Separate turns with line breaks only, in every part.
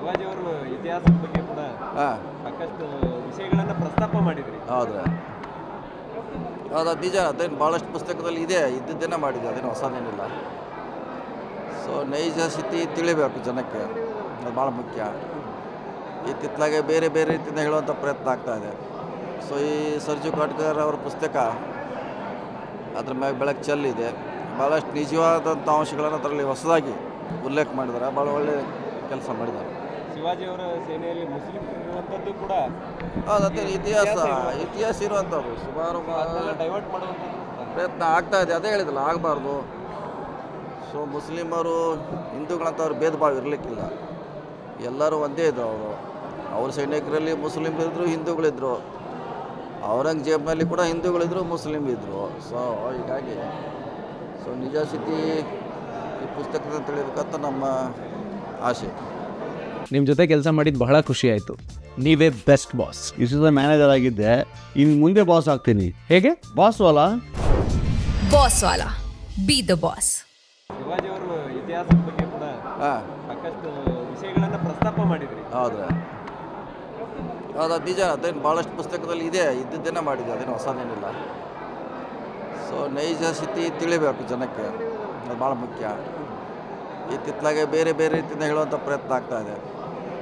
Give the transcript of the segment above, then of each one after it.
ಶಿವಾಜಿಯವರು ಇತಿಹಾಸದ ಬಗ್ಗೆ ಕೂಡ ಸಾಕಷ್ಟು ವಿಷಯಗಳನ್ನು ಪ್ರಸ್ತಾಪ ಮಾಡಿದ್ರಿ.
ಹೌದ್ರಾ? ಅದು ನಿಜ. ಅದೇನು ಭಾಳಷ್ಟು ಪುಸ್ತಕದಲ್ಲಿ ಇದೆ, ಇದ್ದದ್ದೇನೆ ಮಾಡಿದೆ, ಅದೇನು ಹೊಸದೇನಿಲ್ಲ. ಸೊ ನೈಜ ಸ್ಥಿತಿ ತಿಳಿಬೇಕು ಜನಕ್ಕೆ, ಅದು ಭಾಳ ಮುಖ್ಯ. ಇತ್ತಿತ್ತಲಾಗೆ ಬೇರೆ ಬೇರೆ ರೀತಿಯಿಂದ ಹೇಳುವಂಥ ಪ್ರಯತ್ನ ಆಗ್ತಾಯಿದೆ. ಸೊ ಈ ಸರ್ಜು ಕಾಟ್ಕರ್ ಅವರ ಪುಸ್ತಕ ಅದ್ರ ಮ್ಯಾಗ ಬೆಳಕು ಚೆಲ್ಲಿದೆ. ಭಾಳಷ್ಟು ನಿಜವಾದಂಥ ಅಂಶಗಳನ್ನು ಅದರಲ್ಲಿ ಹೊಸದಾಗಿ ಉಲ್ಲೇಖ ಮಾಡಿದ್ದಾರೆ. ಭಾಳ ಒಳ್ಳೆಯ ಕೆಲಸ ಮಾಡಿದ್ದಾರೆ.
ಶಿವಾಜಿಯವರ ಸೇನೆಯಲ್ಲಿ ಮುಸ್ಲಿಂ ಇರುವಂಥದ್ದು ಕೂಡ
ಅದೇ ಇತಿಹಾಸ ಇರುವಂಥದ್ದು ಸುಮಾರು
ಡೈವರ್ಟ್ ಮಾಡುವಂಥದ್ದು
ಪ್ರಯತ್ನ ಆಗ್ತಾ ಇದೆ. ಅದೇ ಹೇಳಿದಲ್ಲ, ಆಗಬಾರ್ದು. ಸೊ ಮುಸ್ಲಿಮರು ಹಿಂದೂಗಳಂತವ್ರು ಭೇದ ಭಾವ ಇರಲಿಕ್ಕಿಲ್ಲ, ಎಲ್ಲರೂ ಒಂದೇ ಇದ್ದರು. ಅವ್ರ ಸೈನಿಕರಲ್ಲಿ ಮುಸ್ಲಿಮ್ರಿದ್ರು, ಹಿಂದೂಗಳಿದ್ದರು. ಔರಂಗಜೇಬ್ನಲ್ಲಿ ಕೂಡ ಹಿಂದೂಗಳಿದ್ದರು, ಮುಸ್ಲಿಮ್ ಇದ್ದರು. ಸೊ ಹೀಗಾಗಿ ನಿಜ ಸ್ಥಿತಿ ಈ ಪುಸ್ತಕದಿಂದ ತಿಳಿಬೇಕಂತ ನಮ್ಮ ಆಸೆ.
ನಿಮ್ಮ ಜೊತೆ ಕೆಲಸ ಮಾಡಿದ್ದು ಬಹಳ ಖುಷಿ ಆಯಿತು. ನೀವೇ ಬೆಸ್ಟ್ ಬಾಸ್.
ಇಷ್ಟದ ಮ್ಯಾನೇಜರ್ ಆಗಿದ್ದೆ, ಇನ್ನು ಮುಂದೆ ಬಾಸ್ ಆಗ್ತೀನಿ. ಹೇಗೆ? ಬಾಸ್ ವಾಲಾ
ಬಿ ದ ಬಾಸ್.
ಶಿವಾಜಿಯವರು ಇತಿಹಾಸದ ಬಗ್ಗೆ ಕೂಡ ಸಾಕಷ್ಟು ವಿಷಯಗಳನ್ನು ಪ್ರಸ್ತಾಪ ಮಾಡಿದ್ರಿ.
ಹೌದ್ರಾ? ಅದು ನಿಜ. ಅದೇನು ಭಾಳಷ್ಟು ಪುಸ್ತಕದಲ್ಲಿ ಇದೆ, ಇದ್ದದ್ದೇನೆ ಮಾಡಿದೆ, ಅದೇನು ಹೊಸದೇನಿಲ್ಲ. ಸೊ ನೈಜ ಸ್ಥಿತಿ ತಿಳಿಬೇಕು ಜನಕ್ಕೆ, ಅದು ಭಾಳ ಮುಖ್ಯ. ಇತ್ತಿತ್ತಲಾಗೆ ಬೇರೆ ಬೇರೆ ರೀತಿಯಿಂದ ಹೇಳುವಂಥ ಪ್ರಯತ್ನ ಆಗ್ತಾಯಿದೆ.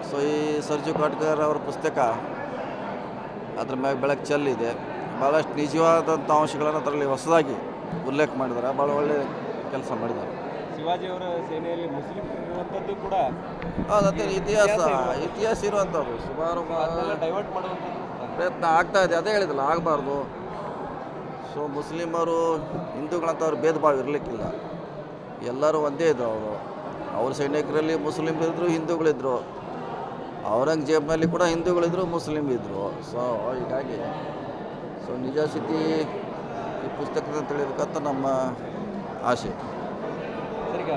ಸೊ ಈ ಸರ್ಜು ಕಾಟ್ಕರ್ ಅವರ ಪುಸ್ತಕ ಅದ್ರ ಮ್ಯಾಗ ಬೆಳಕು ಚೆಲ್ಲಿದೆ. ಭಾಳಷ್ಟು ನಿಜವಾದಂಥ ಅಂಶಗಳನ್ನು ಅದರಲ್ಲಿ ಹೊಸದಾಗಿ ಉಲ್ಲೇಖ ಮಾಡಿದ್ದಾರೆ. ಭಾಳ ಒಳ್ಳೆಯ ಕೆಲಸ ಮಾಡಿದ್ದಾರೆ.
ಶಿವಾಜಿಯವರ ಸೇನೆಯಲ್ಲಿ ಮುಸ್ಲಿಂ ಇರುವಂಥದ್ದು ಕೂಡ
ಅದೇ ಇತಿಹಾಸ ಇರುವಂಥದ್ದು ಸುಮಾರು
ಡೈವರ್ಟ್ ಮಾಡುವಂಥದ್ದು
ಪ್ರಯತ್ನ ಆಗ್ತಾಯಿದೆ. ಅದೇ ಹೇಳಿದಲ್ಲ, ಆಗಬಾರ್ದು. ಸೊ ಮುಸ್ಲಿಮರು ಹಿಂದೂಗಳಂತವ್ರು ಭೇದ ಭಾವ ಇರಲಿಕ್ಕಿಲ್ಲ, ಎಲ್ಲರೂ ಒಂದೇ ಇದ್ದರು. ಅವ್ರ ಸೈನಿಕರಲ್ಲಿ ಮುಸ್ಲಿಮ್ರಿದ್ರು, ಹಿಂದೂಗಳಿದ್ದರು. ಔರಂಗಜೇಬ್ನಲ್ಲಿ ಕೂಡ ಹಿಂದೂಗಳಿದ್ದರು, ಮುಸ್ಲಿಮ್ ಇದ್ದರು. ಸೊ ಹೀಗಾಗಿ ನಿಜ ಸ್ಥಿತಿ ಈ ಪುಸ್ತಕದಿಂದ ತಿಳಿಬೇಕಂತ ನಮ್ಮ ಆಸೆ.
ಸರಿಗ